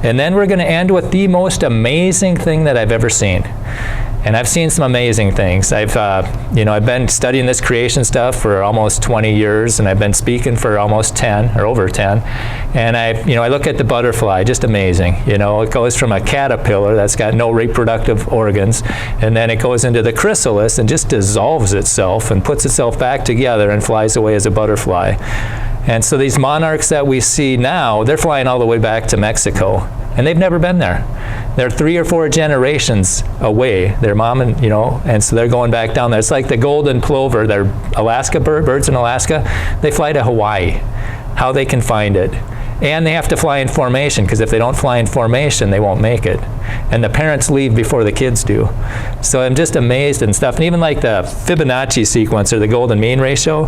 And then we're going to end with the most amazing thing that I've ever seen. And I've seen some amazing things. I've been studying this creation stuff for almost 20 years, and I've been speaking for almost 10 or over 10. And I look at the butterfly, just amazing. It goes from a caterpillar that's got no reproductive organs, and then it goes into the chrysalis and just dissolves itself and puts itself back together and flies away as a butterfly. And so these monarchs that we see now, they're flying all the way back to Mexico, and they've never been there. They're 3 or 4 generations away, their mom and so they're going back down there. It's like the golden plover, they're Alaska birds in Alaska, they fly to Hawaii, how they can find it. And they have to fly in formation, because if they don't fly in formation, they won't make it. And the parents leave before the kids do. So I'm just amazed and stuff. And even like the Fibonacci sequence, or the golden mean ratio,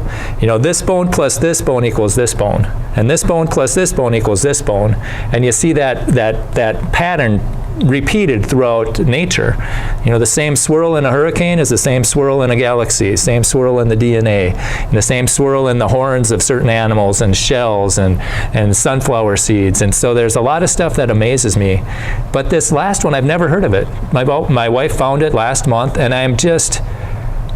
this bone plus this bone equals this bone. And this bone plus this bone equals this bone. And you see that pattern repeated throughout nature. The same swirl in a hurricane is the same swirl in a galaxy, same swirl in the DNA, and the same swirl in the horns of certain animals and shells and sunflower seeds. And so there's a lot of stuff that amazes me. But this last one, I've never heard of it. My wife found it last month, and I'm just,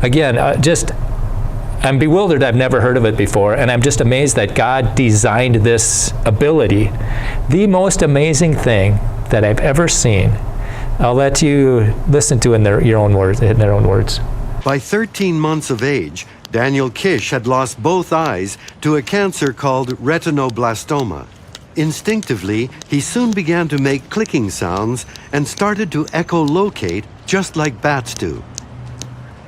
again, I'm bewildered. I've never heard of it before, and I'm just amazed that God designed this ability. The most amazing thing that I've ever seen. I'll let you listen to in their own words. By 13 months of age, Daniel Kish had lost both eyes to a cancer called retinoblastoma. Instinctively, he soon began to make clicking sounds and started to echolocate just like bats do.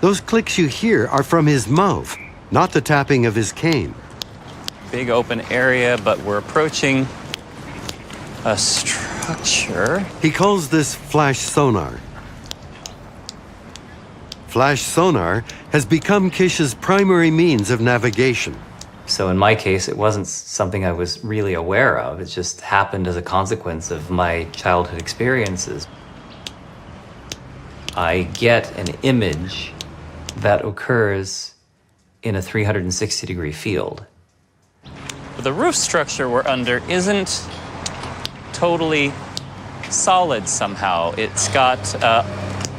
Those clicks you hear are from his mouth, not the tapping of his cane. Big open area, but we're approaching a structure. He calls this flash sonar. Flash sonar has become Kish's primary means of navigation. So in my case, it wasn't something I was really aware of. It just happened as a consequence of my childhood experiences. I get an image that occurs in a 360-degree field. The roof structure we're under isn't totally solid somehow. It's got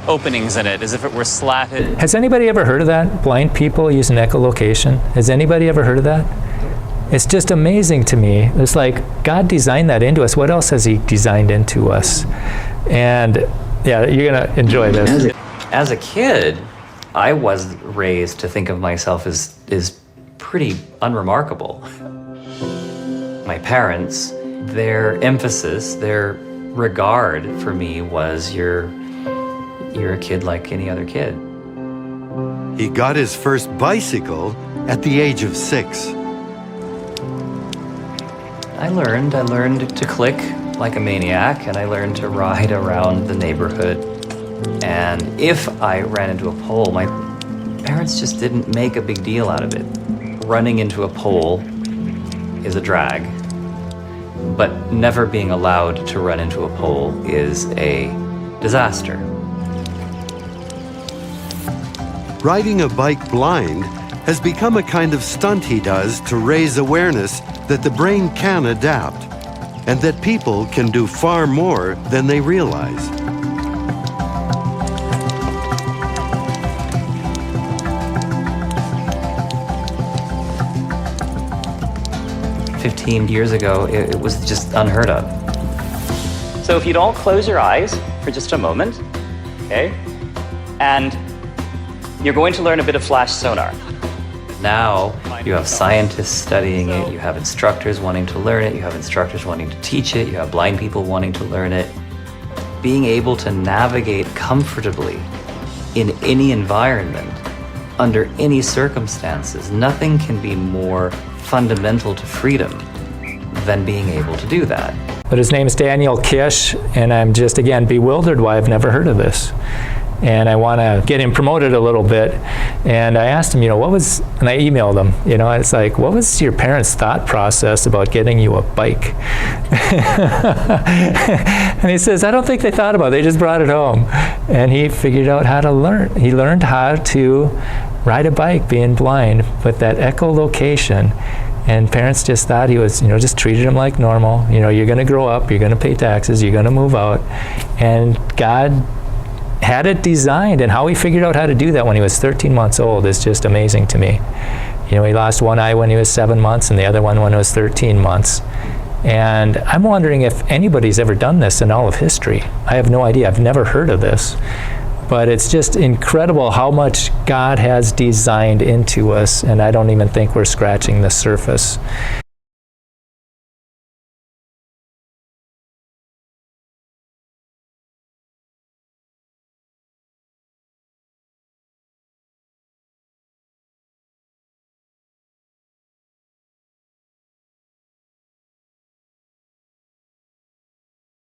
openings in it, as if it were slatted. Has anybody ever heard of that? Blind people using echolocation? Has anybody ever heard of that? It's just amazing to me. It's like God designed that into us. What else has He designed into us? And yeah, you're going to enjoy this. As a kid, I was raised to think of myself as pretty unremarkable. My parents, their emphasis, their regard for me was you're a kid like any other kid. He got his first bicycle at the age of 6. I learned to click like a maniac, and I learned to ride around the neighborhood. And if I ran into a pole, my parents just didn't make a big deal out of it. Running into a pole is a drag, but never being allowed to run into a pole is a disaster. Riding a bike blind has become a kind of stunt he does to raise awareness that the brain can adapt, and that people can do far more than they realize. Years ago, it was just unheard of. So if you'd all close your eyes for just a moment, okay? And you're going to learn a bit of flash sonar. Now, you have scientists studying it, you have instructors wanting to learn it, you have instructors wanting to teach it, you have blind people wanting to learn it. Being able to navigate comfortably in any environment, under any circumstances, nothing can be more fundamental to freedom than being able to do that. But his name is Daniel Kish, and I'm just, again, bewildered why I've never heard of this. And I want to get him promoted a little bit. And I asked him, and I emailed him, it's like, what was your parents' thought process about getting you a bike? And he says, I don't think they thought about it, they just brought it home. And he figured out how to learn. He learned how to ride a bike being blind, but that echolocation. And parents just thought he was, just treated him like normal. You're going to grow up, you're going to pay taxes, you're going to move out. And God had it designed, and how he figured out how to do that when he was 13 months old is just amazing to me. He lost one eye when he was 7 months and the other one when he was 13 months. And I'm wondering if anybody's ever done this in all of history. I have no idea. I've never heard of this. But it's just incredible how much God has designed into us, and I don't even think we're scratching the surface.